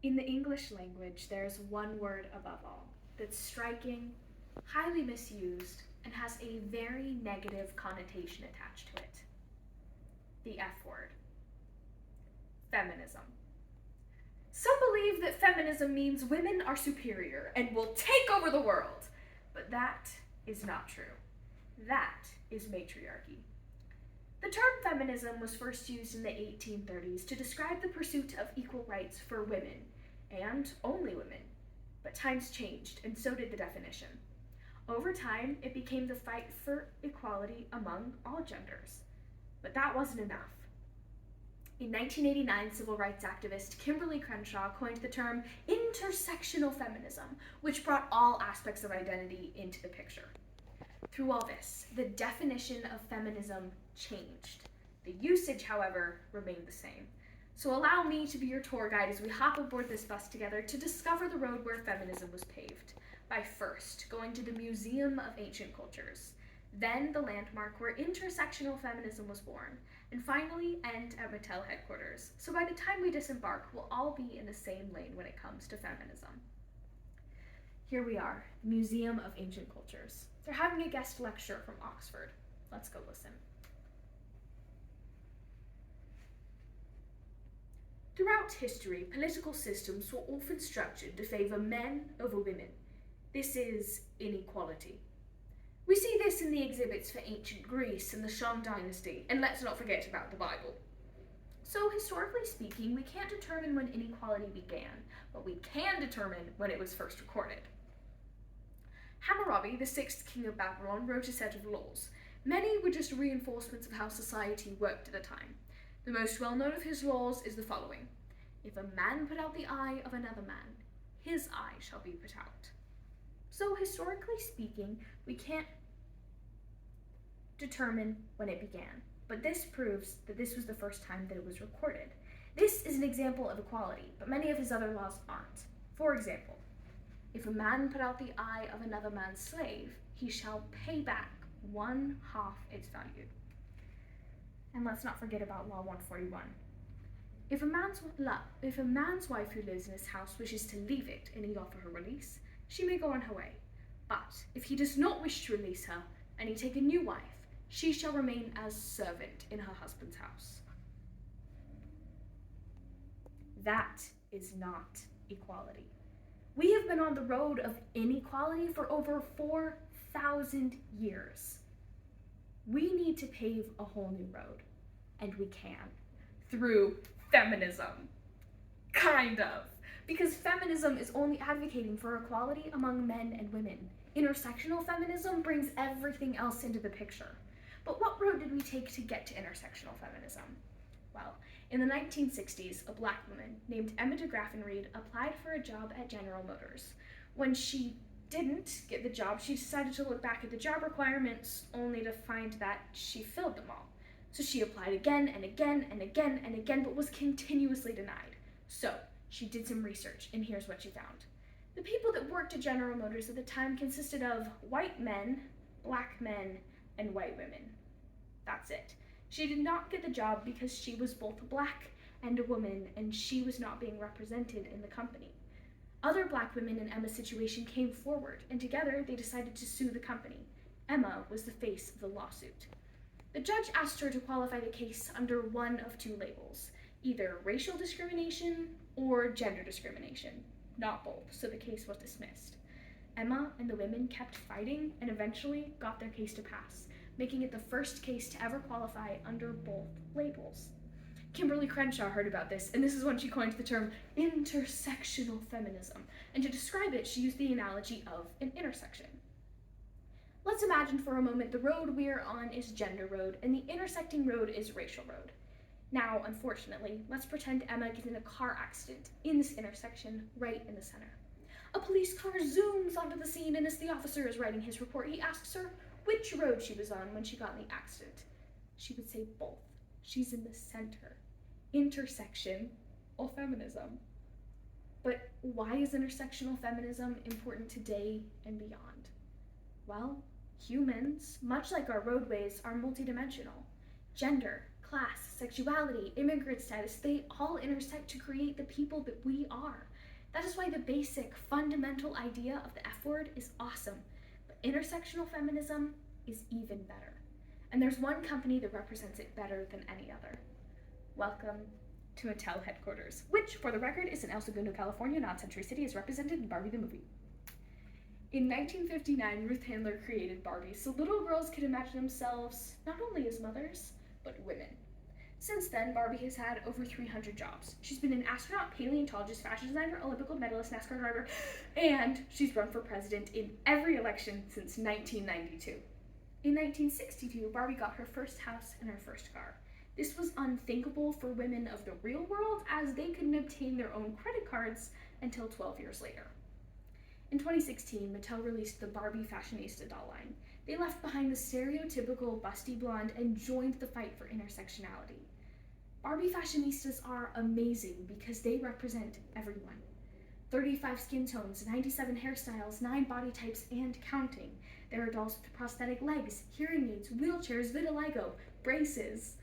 In the English language, there's one word above all that's striking, highly misused, and has a very negative connotation attached to it. The F word. Feminism. Some believe that feminism means women are superior and will take over the world, but that is not true. That is matriarchy. The term feminism was first used in the 1830s to describe the pursuit of equal rights for women, and only women. But times changed, and so did the definition. Over time, it became the fight for equality among all genders. But that wasn't enough. In 1989, civil rights activist Kimberly Crenshaw coined the term intersectional feminism, which brought all aspects of identity into the picture. Through all this, the definition of feminism changed. The usage, however, remained the same. So allow me to be your tour guide as we hop aboard this bus together to discover the road where feminism was paved, by first going to the Museum of Ancient Cultures, then the landmark where intersectional feminism was born, and finally end at Mattel headquarters. So by the time we disembark, we'll all be in the same lane when it comes to feminism. Here we are, Museum of Ancient Cultures. They're having a guest lecture from Oxford. Let's go listen. Throughout history, political systems were often structured to favor men over women. This is inequality. We see this in the exhibits for ancient Greece and the Shang dynasty, and let's not forget about the Bible. So historically speaking, we can't determine when inequality began, but we can determine when it was first recorded. Hammurabi, the sixth king of Babylon, wrote a set of laws. Many were just reinforcements of how society worked at the time. The most well-known of his laws is the following. If a man put out the eye of another man, his eye shall be put out. So historically speaking, we can't determine when it began, but this proves that this was the first time that it was recorded. This is an example of equality, but many of his other laws aren't. For example, if a man put out the eye of another man's slave, he shall pay back 1/2 its value. And let's not forget about Law 141. If a man's wife who lives in his house wishes to leave it and he offer her release, she may go on her way. But if he does not wish to release her and he take a new wife, she shall remain as servant in her husband's house. That is not equality. We have been on the road of inequality for over 4,000 years. We need to pave a whole new road, and we can, through feminism. Kind of. Because feminism is only advocating for equality among men and women. Intersectional feminism brings everything else into the picture. But what road did we take to get to intersectional feminism? Well, in the 1960s, a Black woman named Emma DeGraff and Reed applied for a job at General Motors. When she didn't get the job, she decided to look back at the job requirements, only to find that she filled them all. So she applied again and again and again and again, but was continuously denied. So she did some research, and here's what she found. The people that worked at General Motors at the time consisted of white men, Black men, and white women. That's it. She did not get the job because she was both Black and a woman, and she was not being represented in the company. Other Black women in Emma's situation came forward, and together they decided to sue the company. Emma was the face of the lawsuit. The judge asked her to qualify the case under one of two labels, either racial discrimination or gender discrimination, not both, so the case was dismissed. Emma and the women kept fighting and eventually got their case to pass, making it the first case to ever qualify under both labels. Kimberly Crenshaw heard about this, and this is when she coined the term intersectional feminism, and to describe it, she used the analogy of an intersection. Let's imagine for a moment the road we're on is gender road, and the intersecting road is racial road. Now, unfortunately, let's pretend Emma gets in a car accident in this intersection right in the center. A police car zooms onto the scene, and as the officer is writing his report, he asks her which road she was on when she got in the accident. She would say both. She's in the center. Intersection of feminism. But why is intersectional feminism important today and beyond? Well, humans, much like our roadways, are multidimensional. Gender, class, sexuality, immigrant status, they all intersect to create the people that we are. That is why the basic, fundamental idea of the F word is awesome, but intersectional feminism is even better. And there's one company that represents it better than any other. Welcome to Mattel headquarters, which, for the record, is in El Segundo, California, not Century City, as represented in Barbie the movie. In 1959, Ruth Handler created Barbie so little girls could imagine themselves not only as mothers, but women. Since then, Barbie has had over 300 jobs. She's been an astronaut, paleontologist, fashion designer, Olympic gold medalist, NASCAR driver, and she's run for president in every election since 1992. In 1962, Barbie got her first house and her first car. This was unthinkable for women of the real world, as they couldn't obtain their own credit cards until 12 years later. In 2016, Mattel released the Barbie Fashionista doll line. They left behind the stereotypical busty blonde and joined the fight for intersectionality. Barbie fashionistas are amazing because they represent everyone. 35 skin tones, 97 hairstyles, 9 body types, and counting. There are dolls with prosthetic legs, hearing aids, wheelchairs, vitiligo, braces,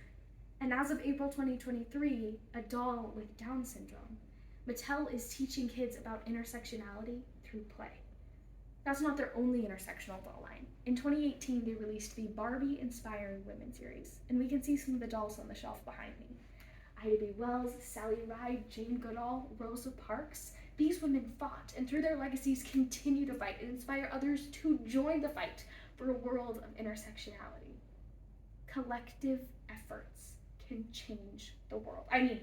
and as of April 2023, a doll with Down syndrome. Mattel is teaching kids about intersectionality through play. That's not their only intersectional doll line. In 2018, they released the Barbie Inspiring Women series, and we can see some of the dolls on the shelf behind me. Ida B. Wells, Sally Ride, Jane Goodall, Rosa Parks. These women fought, and through their legacies continue to fight and inspire others to join the fight for a world of intersectionality. Collective efforts can change the world. I mean,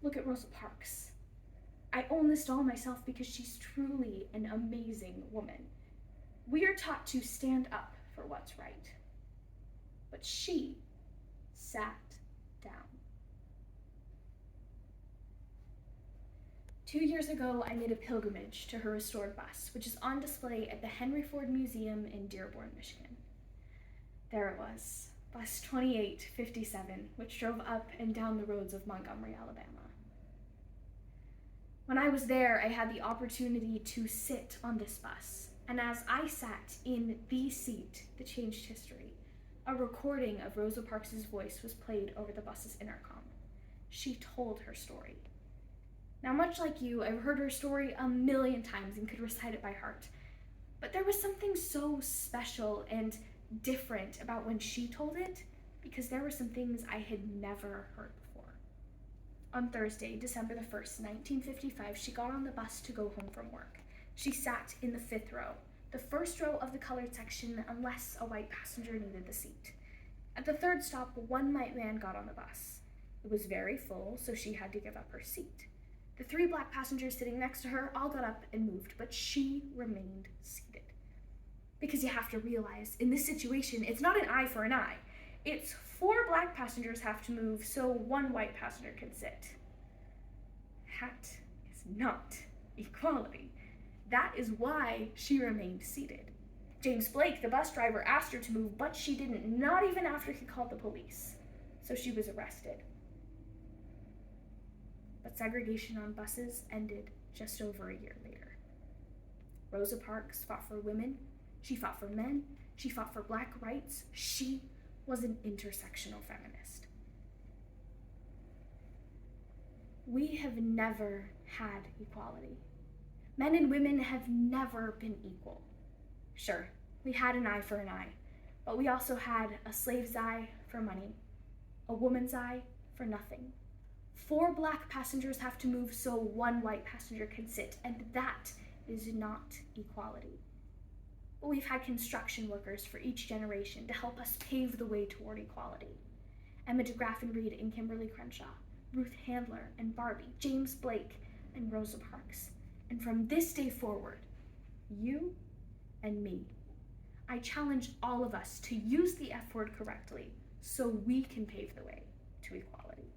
look at Rosa Parks. I own this doll myself because she's truly an amazing woman. We are taught to stand up for what's right, but she sat down. 2 years ago, I made a pilgrimage to her restored bus, which is on display at the Henry Ford Museum in Dearborn, Michigan. There it was, bus 2857, which drove up and down the roads of Montgomery, Alabama. When I was there, I had the opportunity to sit on this bus, and as I sat in the seat that changed history, a recording of Rosa Parks' voice was played over the bus's intercom. She told her story. Now, much like you, I've heard her story a million times and could recite it by heart, but there was something so special and different about when she told it, because there were some things I had never heard before. On Thursday, December the 1st, 1955, she got on the bus to go home from work. She sat in the 5th row, the first row of the colored section, unless a white passenger needed the seat. At the 3rd stop, one white man got on the bus. It was very full, so she had to give up her seat. The 3 black passengers sitting next to her all got up and moved, but she remained seated. Because you have to realize, in this situation, it's not an eye for an eye. It's 4 black passengers have to move so 1 white passenger can sit. That is not equality. That is why she remained seated. James Blake, the bus driver, asked her to move, but she didn't, not even after he called the police. So she was arrested. But segregation on buses ended just over a year later. Rosa Parks fought for women, she fought for men, she fought for black rights. She was an intersectional feminist. We have never had equality. Men and women have never been equal. Sure, we had an eye for an eye, but we also had a slave's eye for money, a woman's eye for nothing. 4 black passengers have to move so 1 white passenger can sit, and that is not equality. But we've had construction workers for each generation to help us pave the way toward equality. Emma DeGraffin Reed and Kimberly Crenshaw, Ruth Handler and Barbie, James Blake and Rosa Parks. And from this day forward, you and me, I challenge all of us to use the F word correctly so we can pave the way to equality.